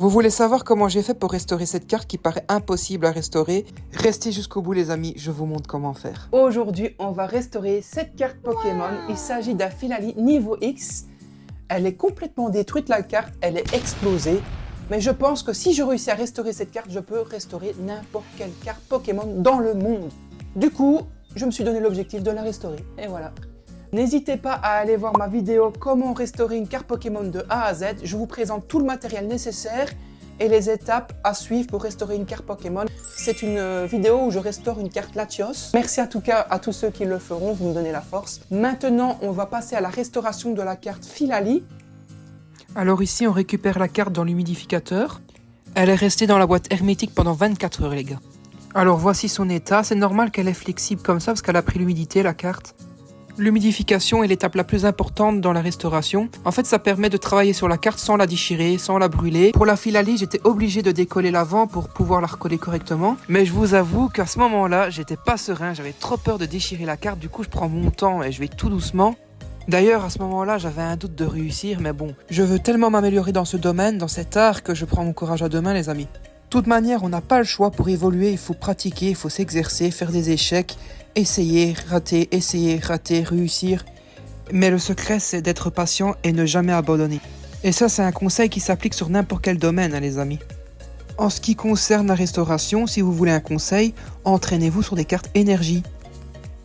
Vous voulez savoir comment j'ai fait pour restaurer cette carte qui paraît impossible à restaurer? Restez jusqu'au bout les amis, je vous montre comment faire. Aujourd'hui, on va restaurer cette carte Pokémon. Il s'agit d'un Filali niveau X. Elle est complètement détruite la carte, elle est explosée. Mais je pense que si je réussis à restaurer cette carte, je peux restaurer n'importe quelle carte Pokémon dans le monde. Du coup, je me suis donné l'objectif de la restaurer. Et voilà. N'hésitez pas à aller voir ma vidéo comment restaurer une carte Pokémon de A à Z. Je vous présente tout le matériel nécessaire et les étapes à suivre pour restaurer une carte Pokémon. C'est une vidéo où je restaure une carte Latios. Merci en tout cas à tous ceux qui le feront, vous me donnez la force. Maintenant, on va passer à la restauration de la carte Filali. Alors ici, on récupère la carte dans l'humidificateur. Elle est restée dans la boîte hermétique pendant 24 heures les gars. Alors voici son état. C'est normal qu'elle est flexible comme ça parce qu'elle a pris l'humidité la carte. L'humidification est l'étape la plus importante dans la restauration. En fait, ça permet de travailler sur la carte sans la déchirer, sans la brûler. Pour la Filali, j'étais obligé de décoller l'avant pour pouvoir la recoller correctement. Mais je vous avoue qu'à ce moment-là, j'étais pas serein. J'avais trop peur de déchirer la carte. Du coup, je prends mon temps et je vais tout doucement. D'ailleurs, à ce moment-là, j'avais un doute de réussir. Mais bon, je veux tellement m'améliorer dans ce domaine, dans cet art, que je prends mon courage à deux mains, les amis. De toute manière, on n'a pas le choix pour évoluer. Il faut pratiquer, il faut s'exercer, faire des échecs. Essayer, rater, réussir. Mais le secret, c'est d'être patient et ne jamais abandonner. Et ça, c'est un conseil qui s'applique sur n'importe quel domaine, hein, les amis. En ce qui concerne la restauration, si vous voulez un conseil, entraînez-vous sur des cartes énergie.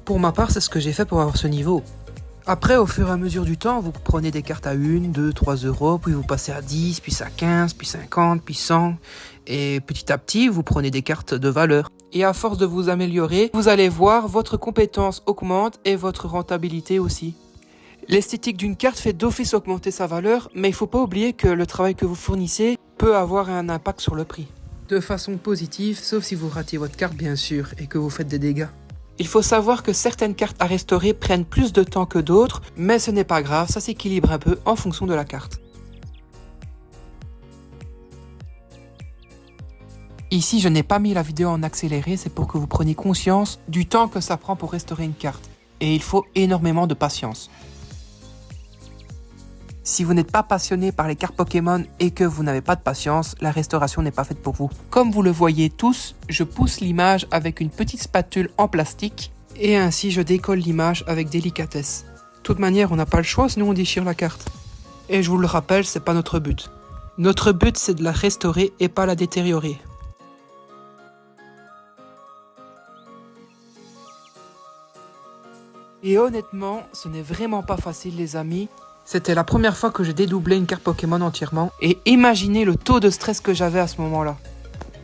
Pour ma part, c'est ce que j'ai fait pour avoir ce niveau. Après, au fur et à mesure du temps, vous prenez des cartes à 1, 2, 3 euros, puis vous passez à 10, puis à 15, puis 50, puis 100. Et petit à petit, vous prenez des cartes de valeur. Et à force de vous améliorer, vous allez voir, votre compétence augmente et votre rentabilité aussi. L'esthétique d'une carte fait d'office augmenter sa valeur, mais il ne faut pas oublier que le travail que vous fournissez peut avoir un impact sur le prix. De façon positive, sauf si vous ratez votre carte bien sûr, et que vous faites des dégâts. Il faut savoir que certaines cartes à restaurer prennent plus de temps que d'autres, mais ce n'est pas grave, ça s'équilibre un peu en fonction de la carte. Ici, je n'ai pas mis la vidéo en accéléré, c'est pour que vous preniez conscience du temps que ça prend pour restaurer une carte. Et il faut énormément de patience. Si vous n'êtes pas passionné par les cartes Pokémon et que vous n'avez pas de patience, la restauration n'est pas faite pour vous. Comme vous le voyez tous, je pousse l'image avec une petite spatule en plastique et ainsi je décolle l'image avec délicatesse. De toute manière, on n'a pas le choix, sinon on déchire la carte. Et je vous le rappelle, c'est pas notre but. Notre but, c'est de la restaurer et pas la détériorer. Et honnêtement, ce n'est vraiment pas facile les amis. C'était la première fois que je dédoublais une carte Pokémon entièrement. Et imaginez le taux de stress que j'avais à ce moment-là.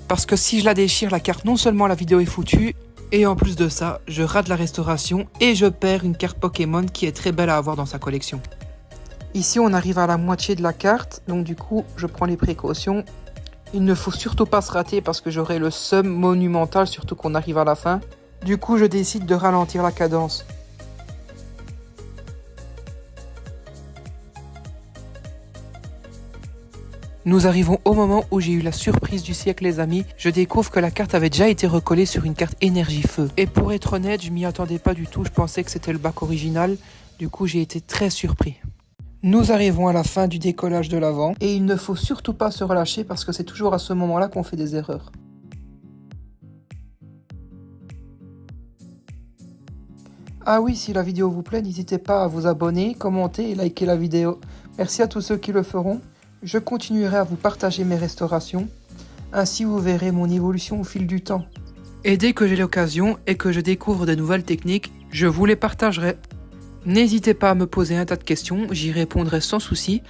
Parce que si je la déchire, la carte, non seulement la vidéo est foutue, et en plus de ça, je rate la restauration et je perds une carte Pokémon qui est très belle à avoir dans sa collection. Ici, on arrive à la moitié de la carte, donc du coup, je prends les précautions. Il ne faut surtout pas se rater parce que j'aurai le seum monumental, surtout qu'on arrive à la fin. Du coup, je décide de ralentir la cadence. Nous arrivons au moment où j'ai eu la surprise du siècle les amis, je découvre que la carte avait déjà été recollée sur une carte énergie feu. Et pour être honnête, je m'y attendais pas du tout, je pensais que c'était le bac original, du coup j'ai été très surpris. Nous arrivons à la fin du décollage de l'avant, et il ne faut surtout pas se relâcher parce que c'est toujours à ce moment-là qu'on fait des erreurs. Ah oui, si la vidéo vous plaît, n'hésitez pas à vous abonner, commenter et liker la vidéo. Merci à tous ceux qui le feront. Je continuerai à vous partager mes restaurations, ainsi vous verrez mon évolution au fil du temps. Et dès que j'ai l'occasion et que je découvre de nouvelles techniques, je vous les partagerai. N'hésitez pas à me poser un tas de questions, j'y répondrai sans souci.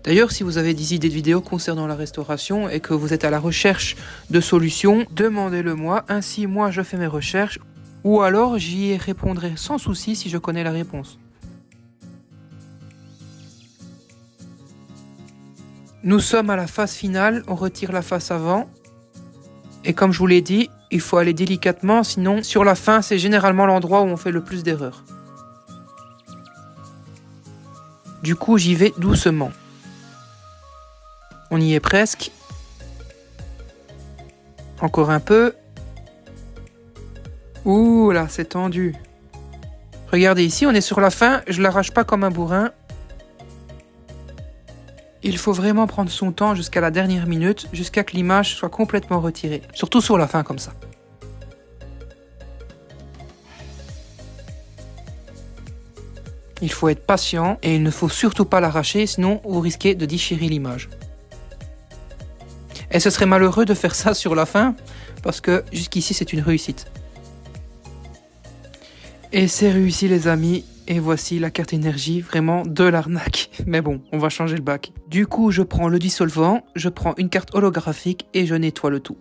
D'ailleurs, si vous avez des idées de vidéos concernant la restauration et que vous êtes à la recherche de solutions, demandez-le moi, ainsi moi je fais mes recherches, ou alors j'y répondrai sans souci si je connais la réponse. Nous sommes à la phase finale, on retire la face avant. Et comme je vous l'ai dit, il faut aller délicatement, sinon sur la fin, c'est généralement l'endroit où on fait le plus d'erreurs. Du coup, j'y vais doucement. On y est presque. Encore un peu. Ouh là, c'est tendu. Regardez ici, on est sur la fin, je l'arrache pas comme un bourrin. Il faut vraiment prendre son temps jusqu'à la dernière minute, jusqu'à que l'image soit complètement retirée. Surtout sur la fin comme ça. Il faut être patient et il ne faut surtout pas l'arracher, sinon vous risquez de déchirer l'image. Et ce serait malheureux de faire ça sur la fin, parce que jusqu'ici c'est une réussite. Et c'est réussi les amis, et voici la carte énergie, vraiment de l'arnaque. Mais bon, on va changer le bac. Du coup, je prends le dissolvant, je prends une carte holographique et je nettoie le tout.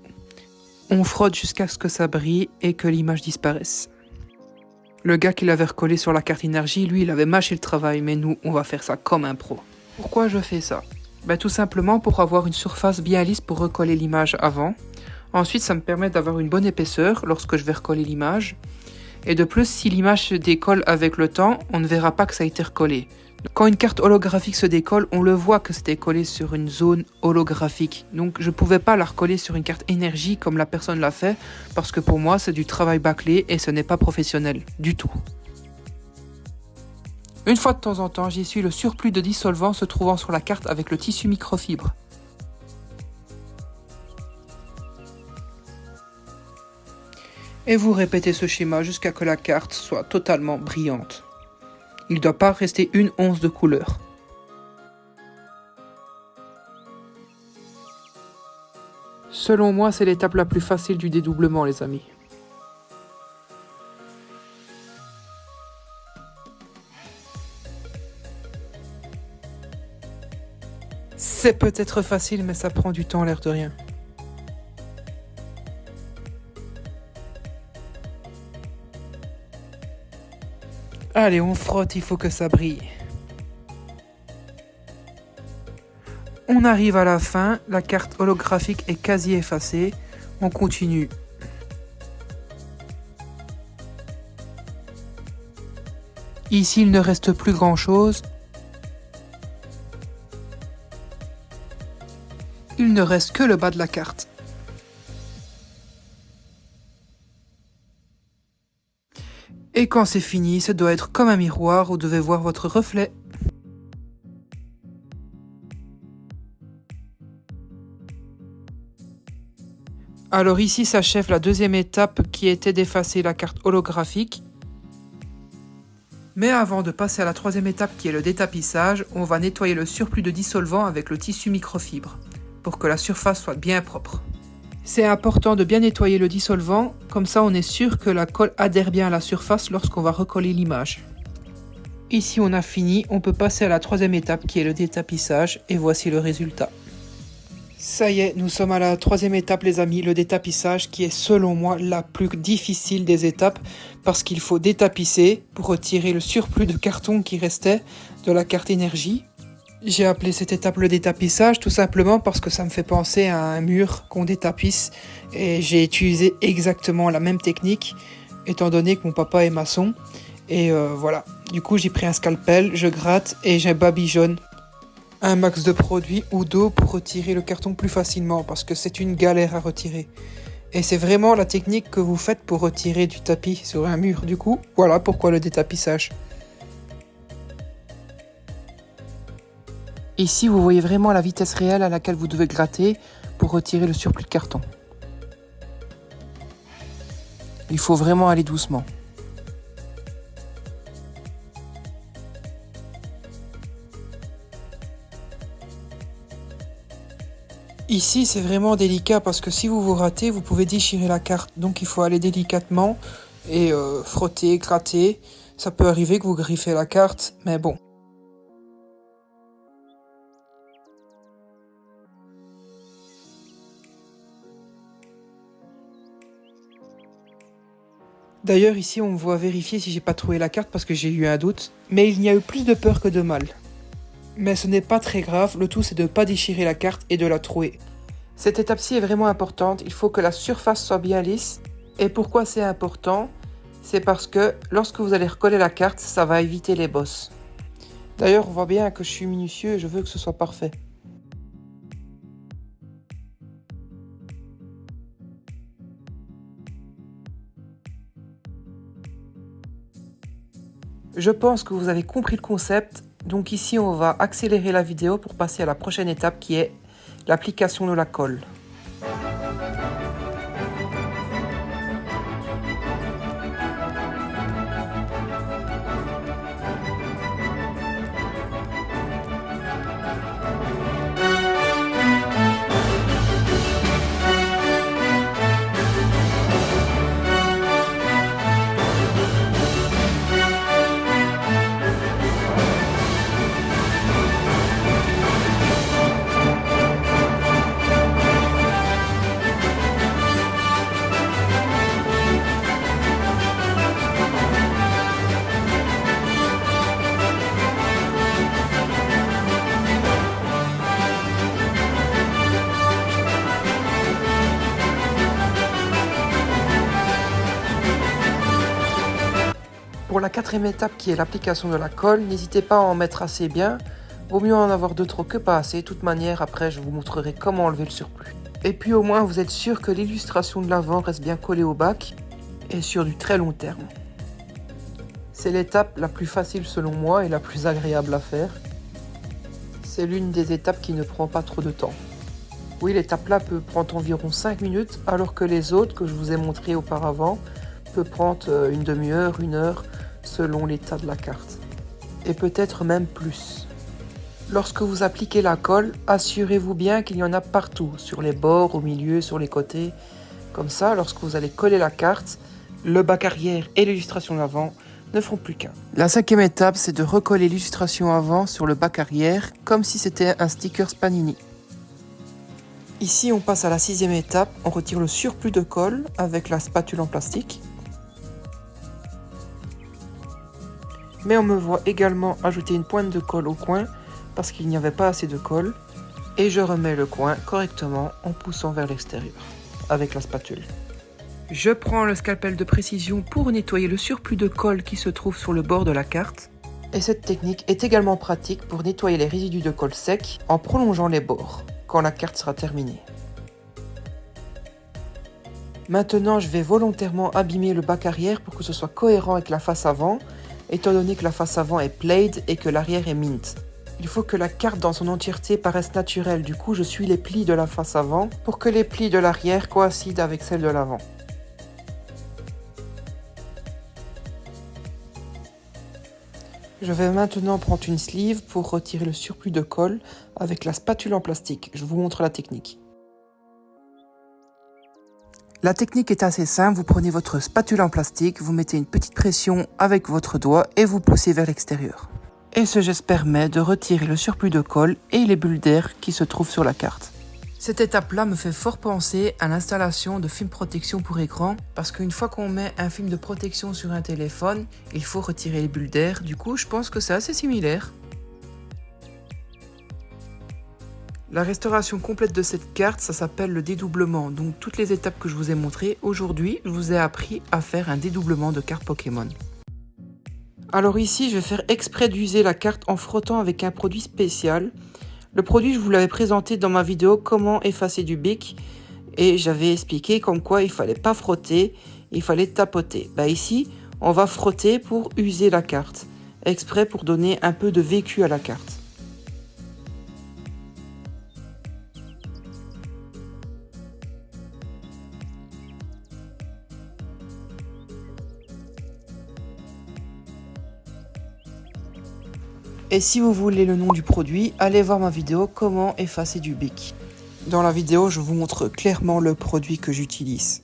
On frotte jusqu'à ce que ça brille et que l'image disparaisse. Le gars qui l'avait recollé sur la carte énergie, lui, il avait mâché le travail, mais nous, on va faire ça comme un pro. Pourquoi je fais ça ? Tout simplement pour avoir une surface bien lisse pour recoller l'image avant. Ensuite, ça me permet d'avoir une bonne épaisseur lorsque je vais recoller l'image. Et de plus, si l'image se décolle avec le temps, on ne verra pas que ça a été recollé. Quand une carte holographique se décolle, on le voit que c'était collé sur une zone holographique. Donc je ne pouvais pas la recoller sur une carte énergie comme la personne l'a fait, parce que pour moi c'est du travail bâclé et ce n'est pas professionnel du tout. Une fois de temps en temps, j'essuie le surplus de dissolvant se trouvant sur la carte avec le tissu microfibre. Et vous répétez ce schéma jusqu'à ce que la carte soit totalement brillante. Il ne doit pas rester une once de couleur. Selon moi, c'est l'étape la plus facile du dédoublement, les amis. C'est peut-être facile, mais ça prend du temps, l'air de rien. Allez, on frotte, il faut que ça brille. On arrive à la fin, la carte holographique est quasi effacée. On continue. Ici, il ne reste plus grand-chose. Il ne reste que le bas de la carte. Et quand c'est fini, ça doit être comme un miroir, vous devez voir votre reflet. Alors ici s'achève la deuxième étape qui était d'effacer la carte holographique. Mais avant de passer à la troisième étape qui est le détapissage, on va nettoyer le surplus de dissolvant avec le tissu microfibre pour que la surface soit bien propre. C'est important de bien nettoyer le dissolvant, comme ça on est sûr que la colle adhère bien à la surface lorsqu'on va recoller l'image. Ici on a fini, on peut passer à la troisième étape qui est le détapissage et voici le résultat. Ça y est, nous sommes à la troisième étape les amis, le détapissage qui est selon moi la plus difficile des étapes parce qu'il faut détapisser pour retirer le surplus de carton qui restait de la carte énergie. J'ai appelé cette étape le détapissage tout simplement parce que ça me fait penser à un mur qu'on détapisse et j'ai utilisé exactement la même technique étant donné que mon papa est maçon et voilà. Du coup j'ai pris un scalpel, je gratte et je babigeonne un max de produit ou d'eau pour retirer le carton plus facilement parce que c'est une galère à retirer. Et c'est vraiment la technique que vous faites pour retirer du tapis sur un mur. Du coup, voilà pourquoi le détapissage. Ici, vous voyez vraiment la vitesse réelle à laquelle vous devez gratter pour retirer le surplus de carton. Il faut vraiment aller doucement. Ici, c'est vraiment délicat parce que si vous vous ratez, vous pouvez déchirer la carte. Donc, il faut aller délicatement et frotter, gratter. Ça peut arriver que vous griffez la carte, mais bon. D'ailleurs, ici, on me voit vérifier si j'ai pas trouvé la carte parce que j'ai eu un doute. Mais il n'y a eu plus de peur que de mal. Mais ce n'est pas très grave, le tout c'est de ne pas déchirer la carte et de la trouer. Cette étape-ci est vraiment importante, il faut que la surface soit bien lisse. Et pourquoi c'est important? C'est parce que lorsque vous allez recoller la carte, ça va éviter les bosses. D'ailleurs, on voit bien que je suis minutieux et je veux que ce soit parfait. Je pense que vous avez compris le concept. Donc ici, on va accélérer la vidéo pour passer à la prochaine étape qui est l'application de la colle. Pour la quatrième étape qui est l'application de la colle, n'hésitez pas à en mettre assez bien. Vaut mieux en avoir de trop que pas assez. De toute manière, après je vous montrerai comment enlever le surplus. Et puis au moins vous êtes sûr que l'illustration de l'avant reste bien collée au bac et sur du très long terme. C'est l'étape la plus facile selon moi et la plus agréable à faire. C'est l'une des étapes qui ne prend pas trop de temps. Oui, l'étape là peut prendre environ 5 minutes alors que les autres que je vous ai montrées auparavant peut prendre une demi-heure, 1 heure selon l'état de la carte. Et peut-être même plus. Lorsque vous appliquez la colle, assurez-vous bien qu'il y en a partout, sur les bords, au milieu, sur les côtés. Comme ça, lorsque vous allez coller la carte, le bac arrière et l'illustration avant ne feront plus qu'un. La cinquième étape, c'est de recoller l'illustration avant sur le bac arrière, comme si c'était un sticker Panini. Ici, on passe à la sixième étape, on retire le surplus de colle avec la spatule en plastique. Mais on me voit également ajouter une pointe de colle au coin parce qu'il n'y avait pas assez de colle. Et je remets le coin correctement en poussant vers l'extérieur avec la spatule. Je prends le scalpel de précision pour nettoyer le surplus de colle qui se trouve sur le bord de la carte. Et cette technique est également pratique pour nettoyer les résidus de colle sec en prolongeant les bords quand la carte sera terminée. Maintenant, je vais volontairement abîmer le bac arrière pour que ce soit cohérent avec la face avant, étant donné que la face avant est played et que l'arrière est mint. Il faut que la carte dans son entièreté paraisse naturelle, du coup je suis les plis de la face avant pour que les plis de l'arrière coïncident avec celles de l'avant. Je vais maintenant prendre une sleeve pour retirer le surplus de colle avec la spatule en plastique. Je vous montre la technique. La technique est assez simple, vous prenez votre spatule en plastique, vous mettez une petite pression avec votre doigt et vous poussez vers l'extérieur. Et ce geste permet de retirer le surplus de colle et les bulles d'air qui se trouvent sur la carte. Cette étape-là me fait fort penser à l'installation de film protection pour écran, parce qu'une fois qu'on met un film de protection sur un téléphone, il faut retirer les bulles d'air, du coup je pense que c'est assez similaire. La restauration complète de cette carte, ça s'appelle le dédoublement. Donc toutes les étapes que je vous ai montrées, aujourd'hui, je vous ai appris à faire un dédoublement de carte Pokémon. Alors ici, je vais faire exprès d'user la carte en frottant avec un produit spécial. Le produit, je vous l'avais présenté dans ma vidéo comment effacer du bic. Et j'avais expliqué comme quoi il fallait pas frotter, il fallait tapoter. Ici, on va frotter pour user la carte. Exprès pour donner un peu de vécu à la carte. Et si vous voulez le nom du produit, allez voir ma vidéo comment effacer du bic. Dans la vidéo, je vous montre clairement le produit que j'utilise.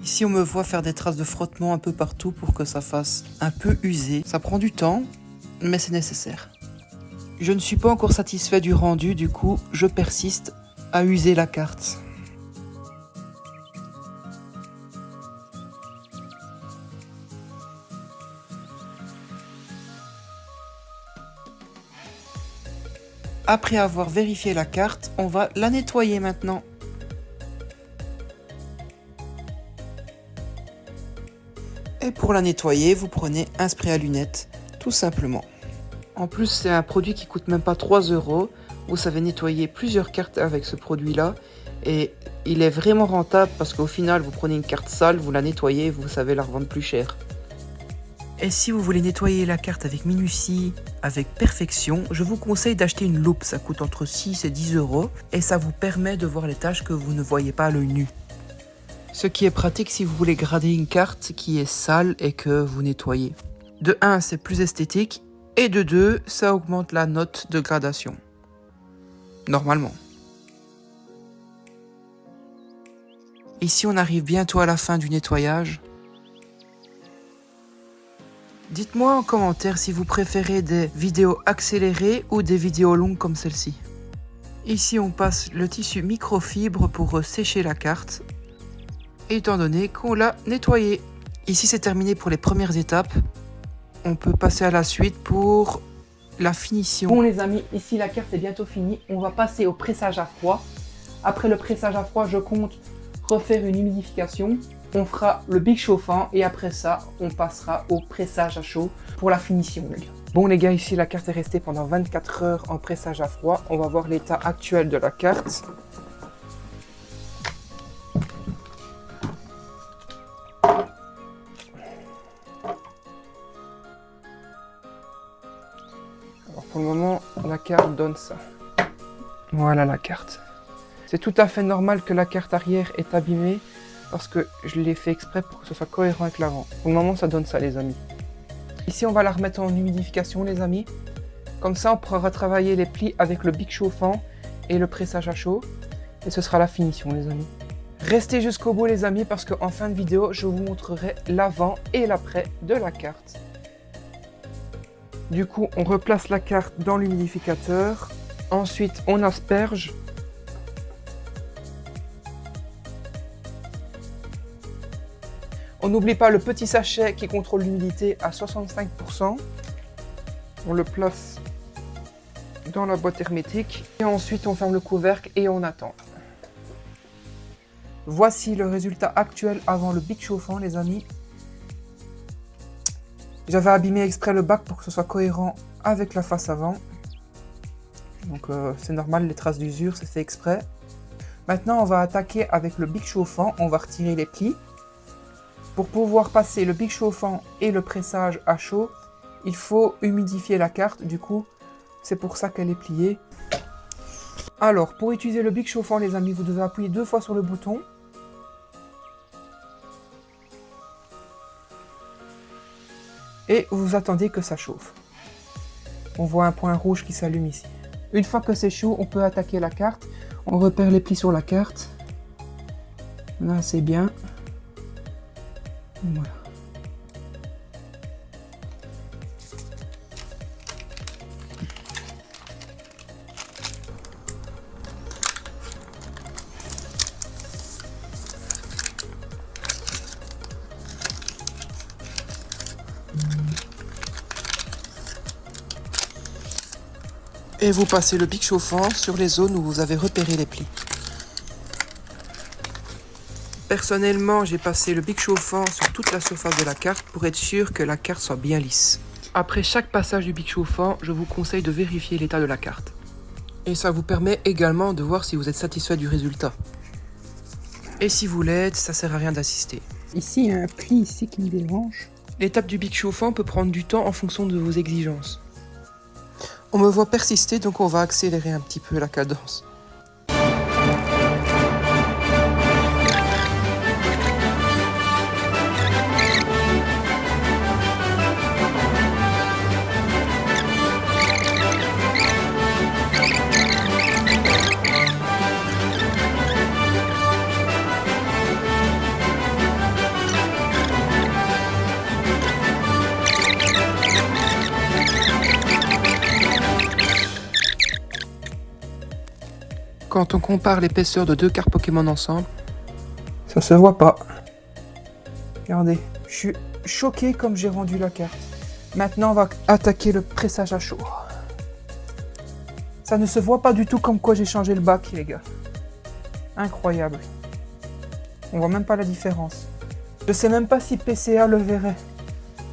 Ici, on me voit faire des traces de frottement un peu partout pour que ça fasse un peu usé. Ça prend du temps, mais c'est nécessaire. Je ne suis pas encore satisfait du rendu, du coup, je persiste à user la carte. Après avoir vérifié la carte, on va la nettoyer maintenant. Et pour la nettoyer, vous prenez un spray à lunettes, tout simplement. En plus, c'est un produit qui coûte même pas 3 €. Vous savez nettoyer plusieurs cartes avec ce produit-là. Et il est vraiment rentable parce qu'au final, vous prenez une carte sale, vous la nettoyez et vous savez la revendre plus cher. Et si vous voulez nettoyer la carte avec minutie, avec perfection, je vous conseille d'acheter une loupe. Ça coûte entre 6 et 10 € et ça vous permet de voir les tâches que vous ne voyez pas à l'œil nu. Ce qui est pratique si vous voulez grader une carte qui est sale et que vous nettoyez. De 1, c'est plus esthétique et de 2, ça augmente la note de gradation. Normalement. Ici, on arrive bientôt à la fin du nettoyage. Dites-moi en commentaire si vous préférez des vidéos accélérées ou des vidéos longues comme celle-ci. Ici, on passe le tissu microfibre pour sécher la carte, étant donné qu'on l'a nettoyée. Ici, c'est terminé pour les premières étapes. On peut passer à la suite pour la finition. Bon les amis, ici la carte est bientôt finie. On va passer au pressage à froid. Après le pressage à froid, je compte refaire une humidification. On fera le bic chauffant et après ça, on passera au pressage à chaud pour la finition, les gars. Bon les gars, ici la carte est restée pendant 24 heures en pressage à froid. On va voir l'état actuel de la carte. Alors pour le moment, la carte donne ça. Voilà la carte. C'est tout à fait normal que la carte arrière est abîmée parce que je l'ai fait exprès pour que ce soit cohérent avec l'avant. Pour le moment, ça donne ça, les amis. Ici, on va la remettre en humidification, les amis. Comme ça, on pourra retravailler les plis avec le bic chauffant et le pressage à chaud. Et ce sera la finition, les amis. Restez jusqu'au bout, les amis, parce qu'en fin de vidéo, je vous montrerai l'avant et l'après de la carte. Du coup, on replace la carte dans l'humidificateur. Ensuite, on asperge. On n'oublie pas le petit sachet qui contrôle l'humidité à 65%. On le place dans la boîte hermétique. Et ensuite, on ferme le couvercle et on attend. Voici le résultat actuel avant le bic chauffant, les amis. J'avais abîmé exprès le bac pour que ce soit cohérent avec la face avant. Donc c'est normal, les traces d'usure, c'est fait exprès. Maintenant, on va attaquer avec le bic chauffant. On va retirer les plis. Pour pouvoir passer le bic chauffant et le pressage à chaud, il faut humidifier la carte. Du coup, c'est pour ça qu'elle est pliée. Alors, pour utiliser le bic chauffant, les amis, vous devez appuyer 2 fois sur le bouton. Et vous attendez que ça chauffe. On voit un point rouge qui s'allume ici. Une fois que c'est chaud, on peut attaquer la carte. On repère les plis sur la carte. Là, c'est bien. Voilà. Et vous passez le bic chauffant sur les zones où vous avez repéré les plis. Personnellement, j'ai passé le bic chauffant sur toute la surface de la carte pour être sûr que la carte soit bien lisse. Après chaque passage du bic chauffant, je vous conseille de vérifier l'état de la carte. Et ça vous permet également de voir si vous êtes satisfait du résultat. Et si vous l'êtes, ça sert à rien d'assister. Ici, il y a un pli ici qui me dérange. L'étape du bic chauffant peut prendre du temps en fonction de vos exigences. On me voit persister, donc on va accélérer un petit peu la cadence. Quand on compare l'épaisseur de 2 cartes Pokémon ensemble, ça se voit pas. Regardez, je suis choqué comme j'ai rendu la carte. Maintenant, on va attaquer le pressage à chaud. Ça ne se voit pas du tout comme quoi j'ai changé le bac, les gars. Incroyable. On voit même pas la différence. Je sais même pas si PCA le verrait.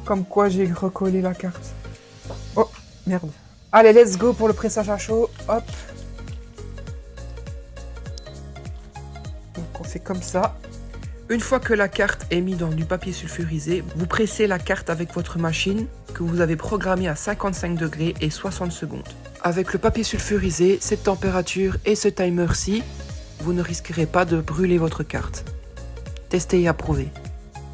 Comme quoi j'ai recollé la carte. Oh, merde. Allez, let's go pour le pressage à chaud. Hop. Donc on fait comme ça. Une fois que la carte est mise dans du papier sulfurisé, vous pressez la carte avec votre machine que vous avez programmée à 55 degrés et 60 secondes. Avec le papier sulfurisé, cette température et ce timer-ci, vous ne risquerez pas de brûler votre carte. Testez et approuvez.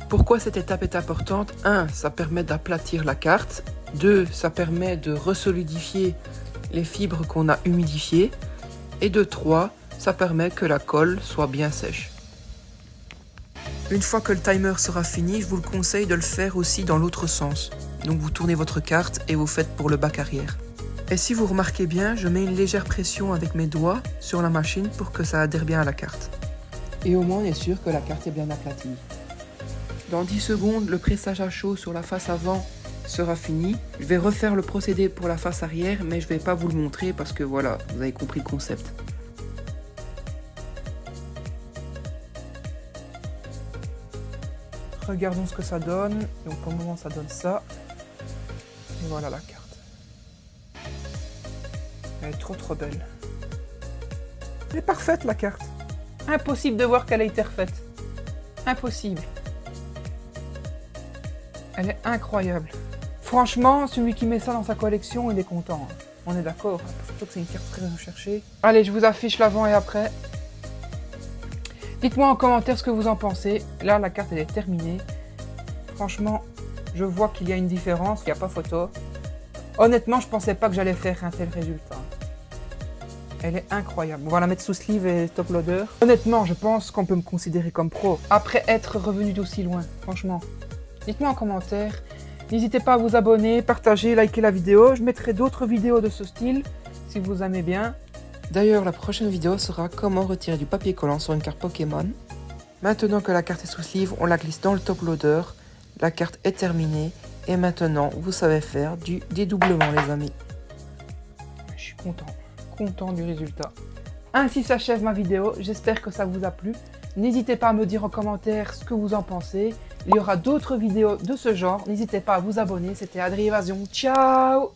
Pourquoi cette étape est importante? 1. Ça permet d'aplatir la carte. 2. Ça permet de resolidifier les fibres qu'on a humidifiées. Et de 3. Ça permet que la colle soit bien sèche. Une fois que le timer sera fini, je vous le conseille de le faire aussi dans l'autre sens. Donc vous tournez votre carte et vous faites pour le bac arrière. Et si vous remarquez bien, je mets une légère pression avec mes doigts sur la machine pour que ça adhère bien à la carte. Et au moins on est sûr que la carte est bien aplatie. Dans 10 secondes, le pressage à chaud sur la face avant sera fini. Je vais refaire le procédé pour la face arrière, mais je ne vais pas vous le montrer parce que voilà, vous avez compris le concept. Regardons ce que ça donne. Donc pour le moment ça donne ça. Et voilà la carte. Elle est trop belle. Elle est parfaite la carte. Impossible de voir qu'elle a été refaite. Impossible. Elle est incroyable. Franchement, celui qui met ça dans sa collection, il est content. On est d'accord. Surtout que c'est une carte très recherchée. Allez, je vous affiche l'avant et après. Dites-moi en commentaire ce que vous en pensez. Là, la carte, elle est terminée. Franchement, je vois qu'il y a une différence. Il n'y a pas photo. Honnêtement, je pensais pas que j'allais faire un tel résultat. Elle est incroyable. On va la mettre sous sleeve et top loader. Honnêtement, je pense qu'on peut me considérer comme pro. Après être revenu d'aussi loin, franchement. Dites-moi en commentaire. N'hésitez pas à vous abonner, partager, liker la vidéo. Je mettrai d'autres vidéos de ce style, si vous aimez bien. D'ailleurs, la prochaine vidéo sera comment retirer du papier collant sur une carte Pokémon. Maintenant que la carte est sous sleeve, on la glisse dans le top loader. La carte est terminée. Et maintenant, vous savez faire du dédoublement, les amis. Je suis content du résultat. Ainsi s'achève ma vidéo. J'espère que ça vous a plu. N'hésitez pas à me dire en commentaire ce que vous en pensez. Il y aura d'autres vidéos de ce genre. N'hésitez pas à vous abonner. C'était Adri Evasion. Ciao!